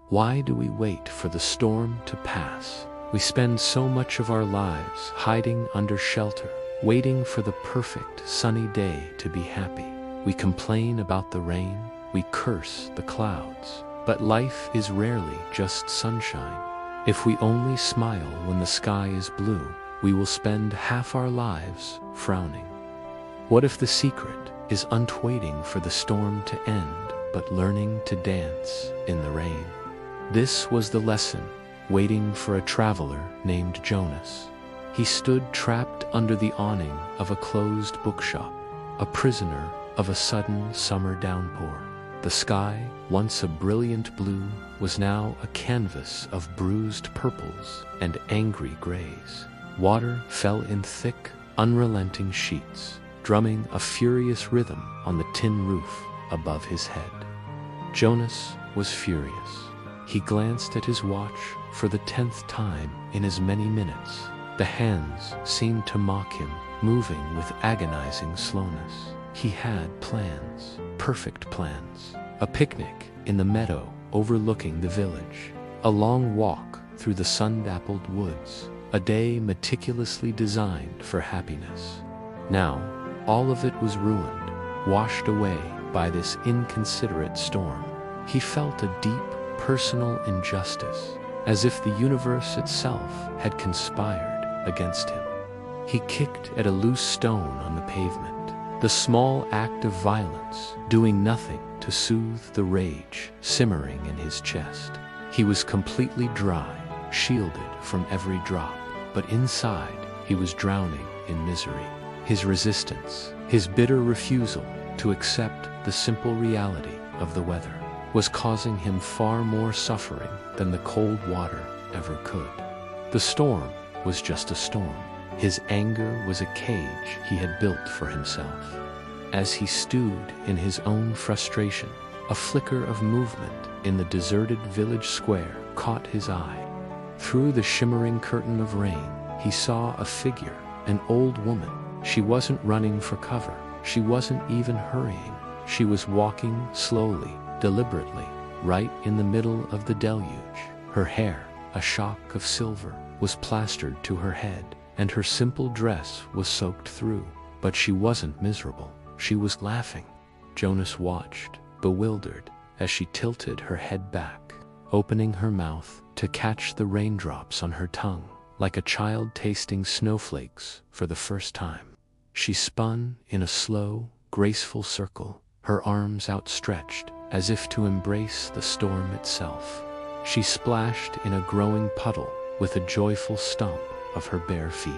Why do we wait for the storm to pass? We spend so much of our lives hiding under shelter, waiting for the perfect sunny day to be happy. We complain about the rain, we curse the clouds, but life is rarely just sunshine. If we only smile when the sky is blue, we will spend half our lives frowning. What if the secret is not waiting for the storm to end, but learning to dance in the rain? This was the lesson waiting for a traveler named Jonas. He stood trapped under the awning of a closed bookshop, a prisoner of a sudden summer downpour. The sky, once a brilliant blue, was now a canvas of bruised purples and angry grays. Water fell in thick, unrelenting sheets, drumming a furious rhythm on the tin roof above his head. Jonas was furious. He glanced at his watch for the 10th time in as many minutes. The hands seemed to mock him, moving with agonizing slowness. He had plans, perfect plans. A picnic in the meadow overlooking the village. A long walk through the sun-dappled woods. A day meticulously designed for happiness. Now, all of it was ruined, washed away by this inconsiderate storm. He felt a deep, personal injustice, as if the universe itself had conspired against him. He kicked at a loose stone on the pavement, the small act of violence doing nothing to soothe the rage simmering in his chest. He was completely dry, shielded from every drop, but inside he was drowning in misery. His resistance, his bitter refusal to accept the simple reality of the weather, was causing him far more suffering than the cold water ever could. The storm was just a storm. His anger was a cage he had built for himself. As he stewed in his own frustration, a flicker of movement in the deserted village square caught his eye. Through the shimmering curtain of rain, he saw a figure, an old woman. She wasn't running for cover. She wasn't even hurrying. She was walking slowly, deliberately, right in the middle of the deluge. Her hair, a shock of silver, was plastered to her head, and her simple dress was soaked through. But she wasn't miserable. She was laughing. Jonas watched, bewildered, as she tilted her head back, opening her mouth to catch the raindrops on her tongue, like a child tasting snowflakes for the first time. She spun in a slow, graceful circle, her arms outstretched, as if to embrace the storm itself. She splashed in a growing puddle with a joyful stomp of her bare feet.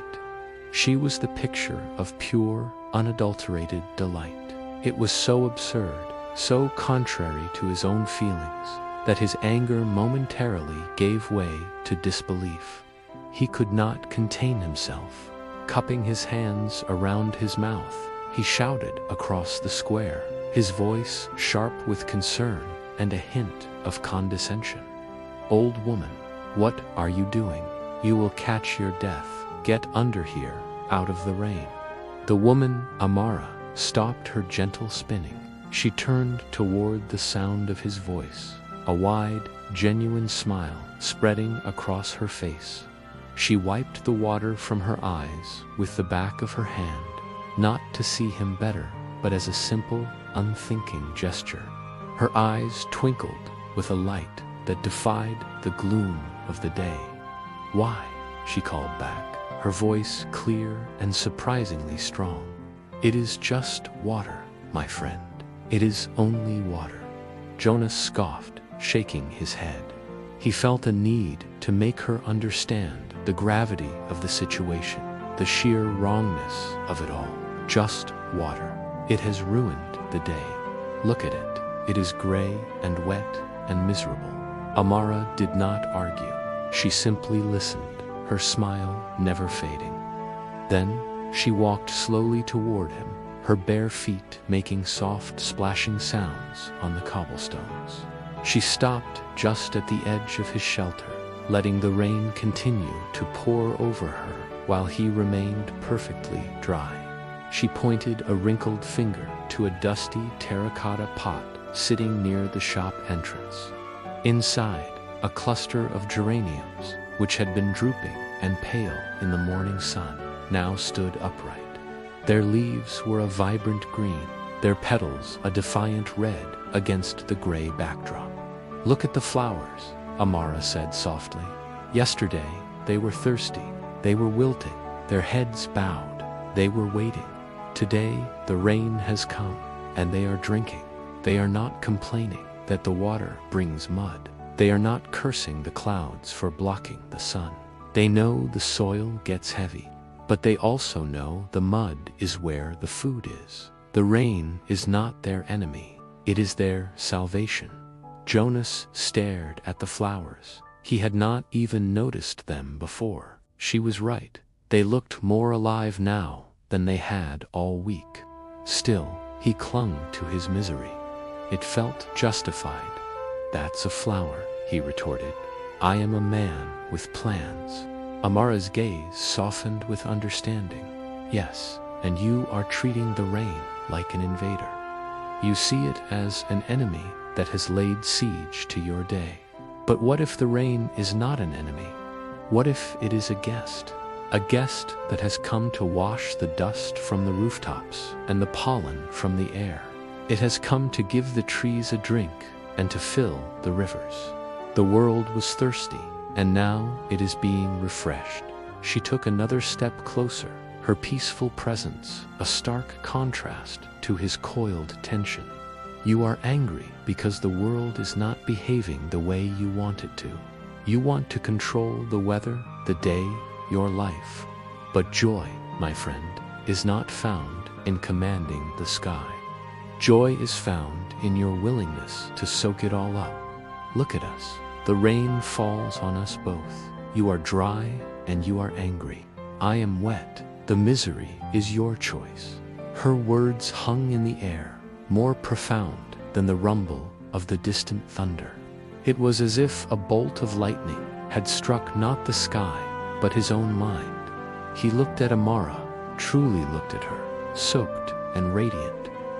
She was the picture of pure, unadulterated delight. It was so absurd, so contrary to his own feelings, that his anger momentarily gave way to disbelief. He could not contain himself. Cupping his hands around his mouth, he shouted across the square, his voice sharp with concern and a hint of condescension. "Old woman, what are you doing? You will catch your death. Get under here, out of the rain." The woman, Amara, stopped her gentle spinning. She turned toward the sound of his voice, a wide, genuine smile spreading across her face. She wiped the water from her eyes with the back of her hand, not to see him better, but as a simple, unthinking gesture. Her eyes twinkled with a light that defied the gloom of the day. "Why?" she called back, her voice clear and surprisingly strong. "It is just water, my friend. It is only water." Jonas scoffed, shaking his head. He felt a need to make her understand the gravity of the situation, the sheer wrongness of it all. Just water. It has ruined the day. Look at it. It is gray and wet and miserable. Amara did not argue. She simply listened, her smile never fading. Then she walked slowly toward him, her bare feet making soft splashing sounds on the cobblestones. She stopped just at the edge of his shelter, letting the rain continue to pour over her while he remained perfectly dry. She pointed a wrinkled finger to a dusty terracotta pot sitting near the shop entrance. Inside, A cluster of geraniums, which had been drooping and pale in the morning sun, now stood upright. Their leaves were a vibrant green, their petals a defiant red against the gray backdrop. "Look at the flowers," Amara said softly. "Yesterday they were thirsty, they were wilting, their heads bowed, they were waiting. Today the rain has come, and they are drinking. They are not complaining that the water brings mud. They are not cursing the clouds for blocking the sun. They know the soil gets heavy, but they also know the mud is where the food is. The rain is not their enemy, it is their salvation." Jonas stared at the flowers. He had not even noticed them before. She was right. They looked more alive now than they had all week. Still, he clung to his misery. It felt justified. "That's a flower," he retorted. "I am a man with plans." Amara's gaze softened with understanding. "Yes, and you are treating the rain like an invader. You see it as an enemy that has laid siege to your day. But what if the rain is not an enemy? What if it is a guest? A guest that has come to wash the dust from the rooftops and the pollen from the air. It has come to give the trees a drink and to fill the rivers. The world was thirsty, and now it is being refreshed." She took another step closer, her peaceful presence a stark contrast to his coiled tension. "You are angry because the world is not behaving the way you want it to. You want to control the weather, the day, your life. But joy, my friend, is not found in commanding the sky. Joy is found in your willingness to soak it all up. Look at us. The rain falls on us both. You are dry and you are angry. I am wet. The misery is your choice." Her words hung in the air, more profound than the rumble of the distant thunder. It was as if a bolt of lightning had struck not the sky, but his own mind. He looked at Amara, truly looked at her, soaked and radiant.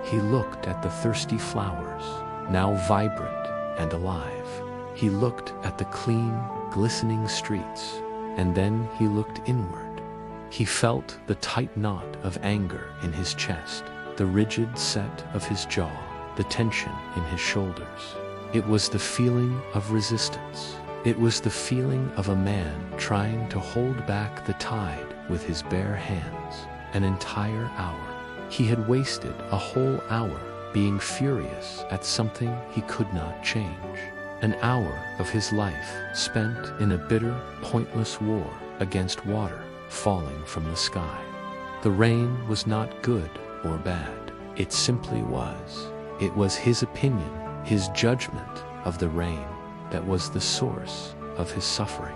He looked at the thirsty flowers, now vibrant and alive. He looked at the clean, glistening streets, and then he looked inward. He felt the tight knot of anger in his chest, the rigid set of his jaw, the tension in his shoulders. It was the feeling of resistance. It was the feeling of a man trying to hold back the tide with his bare hands. An entire hour. He had wasted a whole hour being furious at something he could not change. An hour of his life spent in a bitter, pointless war against water falling from the sky. The rain was not good or bad. It simply was. It was his opinion, his judgment of the rain, that was the source of his suffering.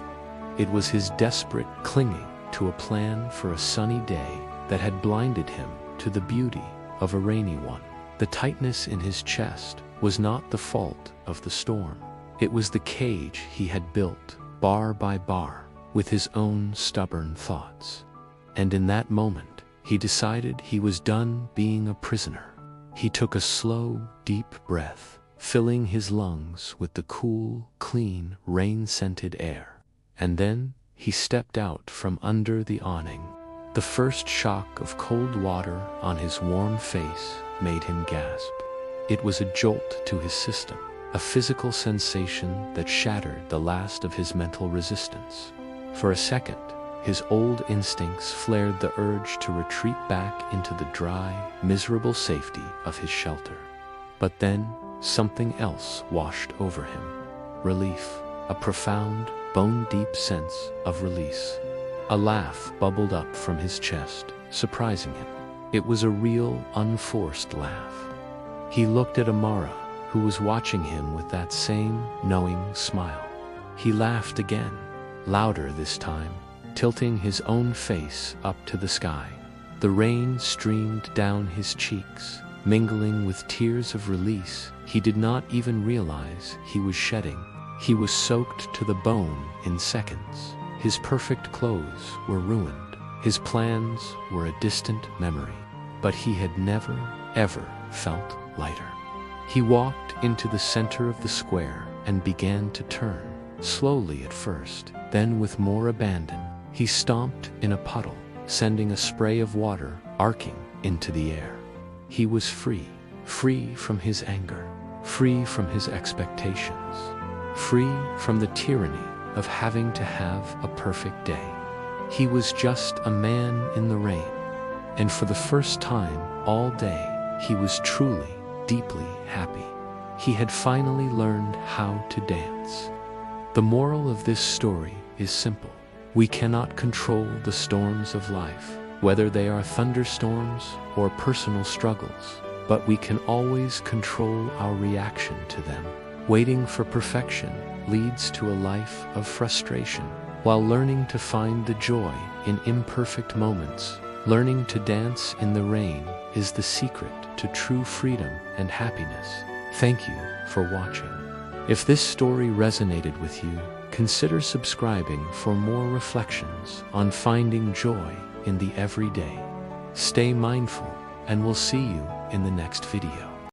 It was his desperate clinging to a plan for a sunny day that had blinded him to the beauty of a rainy one. The tightness in his chest was not the fault of the storm. It was the cage he had built, bar by bar, with his own stubborn thoughts. And in that moment, he decided he was done being a prisoner. He took a slow, deep breath, filling his lungs with the cool, clean, rain-scented air. And then he stepped out from under the awning. The first shock of cold water on his warm face made him gasp. It was a jolt to his system, a physical sensation that shattered the last of his mental resistance. For a second, his old instincts flared the urge to retreat back into the dry, miserable safety of his shelter. But then, something else washed over him. Relief, a profound, bone-deep sense of release. A laugh bubbled up from his chest, surprising him. It was a real, unforced laugh. He looked at Amara, who was watching him with that same knowing smile. He laughed again, louder this time, tilting his own face up to the sky. The rain streamed down his cheeks, mingling with tears of release he did not even realize he was shedding. He was soaked to the bone in seconds. His perfect clothes were ruined. His plans were a distant memory. But he had never, ever felt lighter. He walked into the center of the square and began to turn. slowly at first, then with more abandon. He stomped in a puddle, sending a spray of water arcing into the air. He was free, free from his anger, free from his expectations, free from the tyranny of having to have a perfect day. He was just a man in the rain, and for the first time all day, he was truly, deeply happy. He had finally learned how to dance. The moral of this story is simple. We cannot control the storms of life, whether they are thunderstorms or personal struggles, but we can always control our reaction to them. Waiting for perfection leads to a life of frustration, while learning to find the joy in imperfect moments, learning to dance in the rain, is the secret to true freedom and happiness. Thank you for watching. If this story resonated with you, consider subscribing for more reflections on finding joy in the everyday. Stay mindful, and we'll see you in the next video.